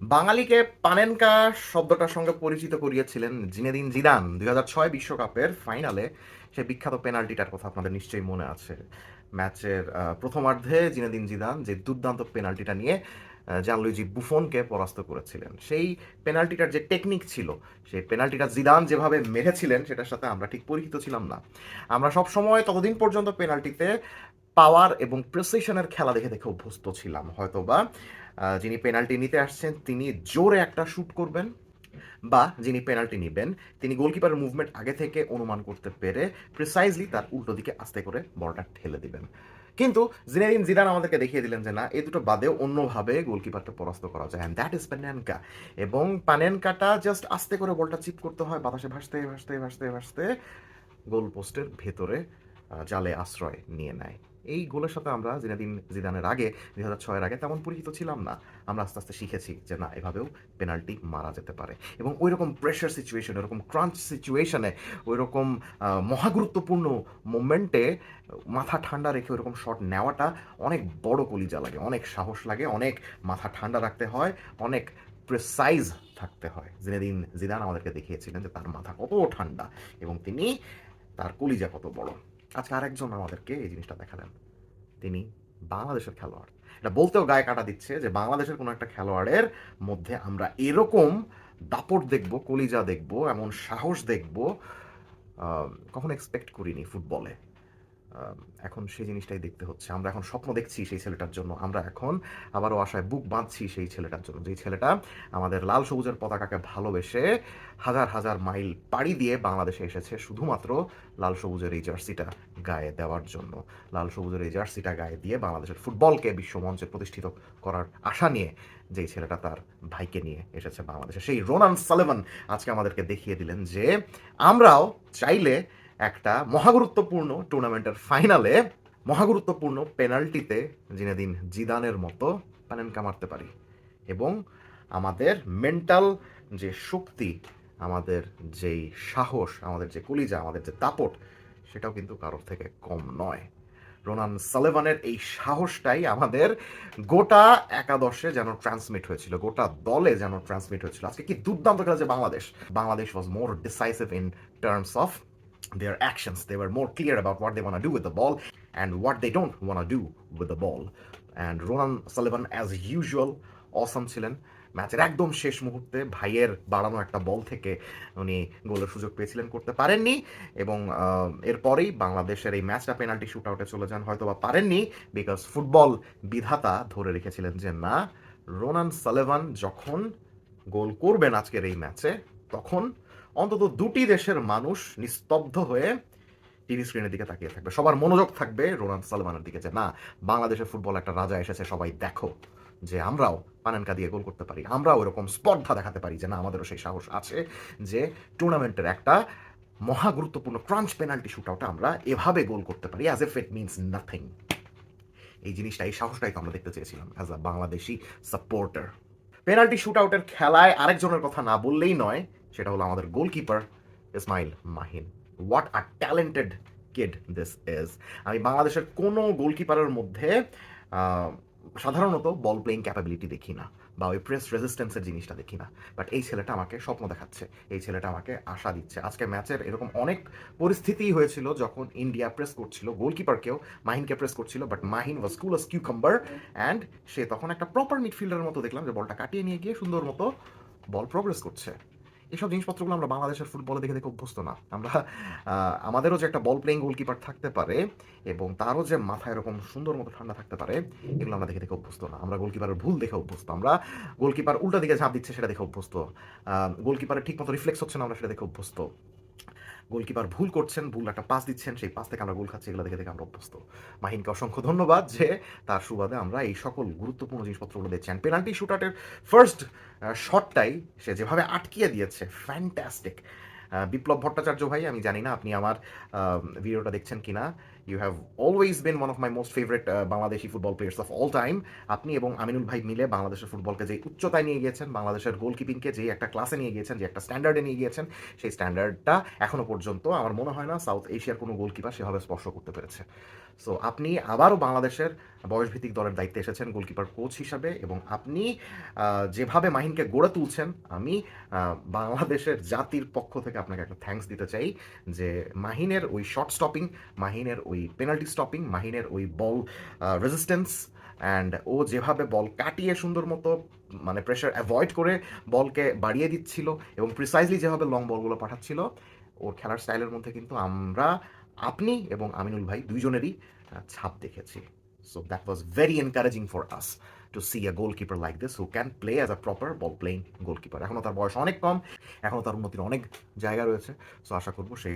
বাঙালিকে পানেনকা শব্দটার সঙ্গে পরিচিত করিয়েছিলেন জিনেদিন জিদান 2006 বিশ্বকাপের ফাইনালে। সে বিখ্যাত পেনাল্টিটার কথা আপনাদের নিশ্চয়ই মনে আছে। ম্যাচের প্রথমার্ধে জিনেদিন জিদান যে দুর্দান্ত পেনাল্টিটা নিয়ে জানলুইজি বুফনকে পরাস্ত করেছিলেন। সেই পেনাল্টিটার যে টেকনিক ছিল, সেই পেনাল্টিটা জিদান যেভাবে মেরেছিলেন সেটার সাথে আমরা ঠিক পরিচিত ছিলাম না। আমরা সব সময় ততদিন পর্যন্ত পেনাল্টিতে পাওয়ার এবং প্রেসিশনের খেলা দেখে দেখে অভ্যস্ত ছিলাম। হয়তোবা যিনি পেনাল্টি নিতে আসছেন তিনি জোরে একটা শ্যুট করবেন, বা যিনি পেনাল্টি নেবেন তিনি গোলকিপারের মুভমেন্ট আগে থেকে অনুমান করতে পেরে প্রিসাইজলি তার উল্টো দিকে আস্তে করে বলটা ঠেলে দিবেন। কিন্তু জিনেদিন জিদান আমাদেরকে দেখিয়ে দিলেন যে না, এই দুটো বাদেও অন্যভাবে গোলকিপারকে পরাস্ত করা যায়, অ্যান্ড দ্যাট ইজ পানেনকা। এবং পানেনকাটা জাস্ট আস্তে করে বলটা চিপ করতে হয়, বাতাসে ভাসতে ভাসতে ভাসতে ভাসতে গোল পোস্টের ভেতরে জালে আশ্রয় নিয়ে নেয়। এই গোলের সাথে আমরা জিনেদিন জিদানের আগে 2006-এর আগে তেমন পরিচিত ছিলাম না। আমরা আস্তে আস্তে শিখেছি যে না, এভাবেও পেনাল্টি মারা যেতে পারে। এবং ওই রকম প্রেশার সিচুয়েশন, ওইরকম ক্রাঞ্চ সিচুয়েশনে, ওই রকম মহাগুরুত্বপূর্ণ মোমেন্টে মাথা ঠান্ডা রেখে ওইরকম শট নেওয়াটা অনেক বড় কলিজা লাগে, অনেক সাহস লাগে, অনেক মাথা ঠান্ডা রাখতে হয়, অনেক প্রেসাইজ থাকতে হয়। জিনেদিন জিদান আমাদেরকে দেখিয়েছিলেন যে তার মাথা কত ঠান্ডা এবং তিনি তার কলিজা কত বড়। আজকে আরেকজন আমাদেরকে এই জিনিসটা দেখালেন। তিনি বাংলাদেশের খেলোয়াড়। এটা বলতেও গায়ে কাটা দিচ্ছে যে বাংলাদেশের কোনো একটা খেলোয়াড়ের মধ্যে আমরা এরকম দাপট দেখব, কলিজা দেখব, এমন সাহস দেখব, কখনো এক্সপেক্ট করিনি ফুটবলে। আহ, এখন সেই জিনিসটাই দেখতে হচ্ছে। আমরা এখন স্বপ্ন দেখছি সেই ছেলেটার জন্য, আমরা এখন আবারও আশায় বুক বাঁধছি সেই ছেলেটার জন্য, যেই ছেলেটা আমাদের লাল সবুজের পতাকাকে ভালোবেসে হাজার হাজার মাইল পাড়ি দিয়ে বাংলাদেশে এসেছে শুধুমাত্র লাল সবুজের এই জার্সিটা গায়ে দেওয়ার জন্য। লাল সবুজের এই জার্সিটা গায়ে দিয়ে বাংলাদেশের ফুটবলকে বিশ্বমঞ্চে প্রতিষ্ঠিত করার আশা নিয়ে যেই ছেলেটা তার ভাইকে নিয়ে এসেছে বাংলাদেশে, সেই রোনান সালেভান আজকে আমাদেরকে দেখিয়ে দিলেন যে আমরাও চাইলে একটা মহাগুরুত্বপূর্ণ টুর্নামেন্টের ফাইনালে মহাগুরুত্বপূর্ণ পেনাল্টিতে জিনেদিন জিদানের মতো পানেনকা মারতে পারি। এবং আমাদের মেন্টাল যে শক্তি, আমাদের যেই সাহস, আমাদের যে কলিজা, আমাদের যে দাপট, সেটাও কিন্তু কারোর থেকে কম নয়। রোনান সালেভানের এই সাহসটাই আমাদের গোটা একাদশে যেন ট্রান্সমিট হয়েছিল, গোটা দলে যেন ট্রান্সমিট হয়েছিল। আজকে কি দুর্দান্ত খেলেছে Bangladesh. Bangladesh was more decisive in terms of their actions. They were more clear about what they want to do with the ball and what they don't want to do with the ball. And Ronan Sullivan, as usual, awesome ছিলেন। ম্যাচের একদম শেষ মুহূর্তে ভাইয়ের বাড়ানো একটা বল থেকে উনি গোলের সুযোগ পেয়েছিলেন, করতে পারেননি। এবং এরপরেই বাংলাদেশের এই ম্যাচটা পেনাল্টি শুট আউটে চলে যান। হয়তো বা পারেননি বিকজ ফুটবল বিধাতা ধরে রেখেছিলেন যে না, রোনান সালেভান যখন গোল করবেন আজকের এই ম্যাচে, তখন অন্তত দুটি দেশের মানুষ নিস্তব্ধ হয়ে টিভি স্ক্রিনের দিকে তাকিয়ে থাকবে। সবার মনোযোগ থাকবে রোনান সালমানের দিকে যে না, বাংলাদেশের ফুটবল একটা রাজা এসেছে, সবাই দেখো যে আমরাও পানানকা দিয়ে গোল করতে পারি, আমরাও এরকম স্পর্ধা দেখাতে পারি যে না, আমাদেরও সেই সাহস আছে যে টুর্নামেন্টের একটা মহা গুরুত্বপূর্ণ ক্রাঞ্চ পেনাল্টি শুট আউটে আমরা এভাবে গোল করতে পারি, as F it means nothing. এই জিনিসটা, এই সাহসটাই তো আমরা দেখতে চেয়েছিলাম as a Bangladeshi supporter. Penalty shoot আউটের খেলায় আরেকজনের কথা না বললেই নয়, সেটা হলো আমাদের goalkeeper Ismail Mahin. What a talented kid this is. আমি বাংলাদেশের কোনো গোলকিপারের মধ্যে সাধারণত বল প্লেইং ক্যাপাবিলিটি দেখি না, বা ওই প্রেস রেজিস্ট্যান্সের জিনিসটা দেখি না। বাট এই ছেলেটা আমাকে স্বপ্ন দেখাচ্ছে, এই ছেলেটা আমাকে আশা দিচ্ছে। আজকে ম্যাচের এরকম অনেক পরিস্থিতি হয়েছিল যখন ইন্ডিয়া প্রেস করছিল, গোলকিপারকেও মাহিনকে প্রেস করছিল, but Mahin was cool as cucumber, and সে তখন একটা প্রপার মিডফিল্ডারের মতো দেখলাম যে বলটা কাটিয়ে নিয়ে গিয়ে সুন্দর মতো বল প্রোগ্রেস করছে। এইসব জিনিসপত্রগুলো আমরা বাংলাদেশের ফুটবলে দেখে দেখে অভ্যস্ত না। আমরা আমাদেরও যে একটা বল প্লেইং গোলকিপার থাকতে পারে এবং তারও যে মাথা এরকম সুন্দর মতো ঠান্ডা থাকতে পারে, এগুলো আমরা দেখে দেখে অভ্যস্ত না। আমরা গোলকিপারের ভুল দেখে অভ্যস্ত, আমরা গোলকিপার উল্টা দিকে ঝাঁপ দিচ্ছে সেটা দেখে অভ্যস্ত, গোলকিপারের ঠিক মতো রিফ্লেক্স হচ্ছে না আমরা সেটা দেখে অভ্যস্ত, গোলকিপার ভুল করছেন, ভুল একটা পাস দিচ্ছেন, সেই পাস থেকে আমরা গোল খাচ্ছি, এগুলো দেখে দেখে আমরা অভ্যস্ত। মাহিনকে অসংখ্য ধন্যবাদ যে তার সুবাদে আমরা এই সকল গুরুত্বপূর্ণ জিনিসপত্রগুলো দেখছেন। পেনাল্টি শুটআউটের ফার্স্ট শটটাই সে যেভাবে আটকিয়ে দিয়েছে, ফ্যান্টাস্টিক। বিপ্লব ভট্টাচার্য ভাই, আমি জানি না আপনি আমার ভিডিওটা দেখছেন কিনা। You have always been one of my most favourite Bangladeshi football players of all time. আপনি এবং আমিনুল ভাই মিলে বাংলাদেশের ফুটবলকে যে উচ্চতায় নিয়ে গিয়েছেন, বাংলাদেশের গোলকিপিংকে যে একটা ক্লাসে নিয়ে গিয়েছেন, যে একটা স্ট্যান্ডার্ডে নিয়ে গিয়েছেন, সেই স্ট্যান্ডার্ডটা এখনো পর্যন্ত আমার মনে হয় না সাউথ এশিয়ার কোনো গোলকিপার সেভাবে স্পর্শ করতে পেরেছে। সো আপনি আবারও বাংলাদেশের বয়সভিত্তিক দলের দায়িত্বে এসেছেন গোলকিপার কোচ হিসাবে, এবং আপনি যেভাবে মাহিনকে গড়ে তুলছেন, আমি বাংলাদেশের জাতির পক্ষ থেকে আপনাকে একটা থ্যাঙ্কস দিতে চাই যে মাহিনের ওই শর্ট স্টপিং, মাহিনের ওই পেনাল্টি স্টপিং, মাহিনের ওই বল রেজিস্ট্যান্স, অ্যান্ড ও যেভাবে বল কাটিয়ে সুন্দর মতো মানে প্রেশার অ্যাভয়েড করে বলকে বাড়িয়ে দিচ্ছিল এবং প্রিসাইজলি যেভাবে লং বলগুলো পাঠাচ্ছিল, ওর খেলার স্টাইলের মধ্যে কিন্তু আমরা, আপনি এবং আমিনুল ভাই দুইজনেরই ছাপ দেখেছি। So that was very encouraging for us to C a goalkeeper like this who can play as a proper ball playing goalkeeper. এখনও তার বয়স অনেক কম, এখনও তার উন্নতির অনেক জায়গা রয়েছে। সো আশা করবো সে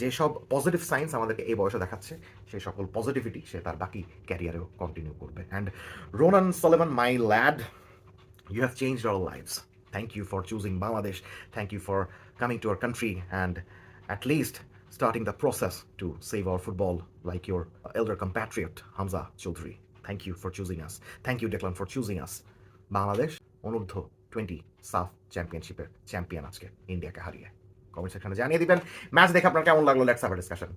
যেসব পজিটিভ সাইন্স আমাদেরকে এই বয়সে দেখাচ্ছে, সেই সকল পজিটিভিটি সে তার বাকি ক্যারিয়ারেও কন্টিনিউ করবে। And Ronan Sullivan, my lad, you have changed our lives. Thank you for choosing Bangladesh. Thank you for coming to our country and at least starting the process to save our football like your elder compatriot Hamza Chaudhry. Thank you for choosing us. Thank you, Declan, for choosing us. Bangladesh অনূর্ধ্ব 20 সাফ চ্যাম্পিয়নশিপের champion আজকে ইন্ডিয়াকে হারিয়ে। Comment সেকশনে জানিয়ে দিবেন match দেখে আপনার কেমন লাগলো। Let's have a discussion.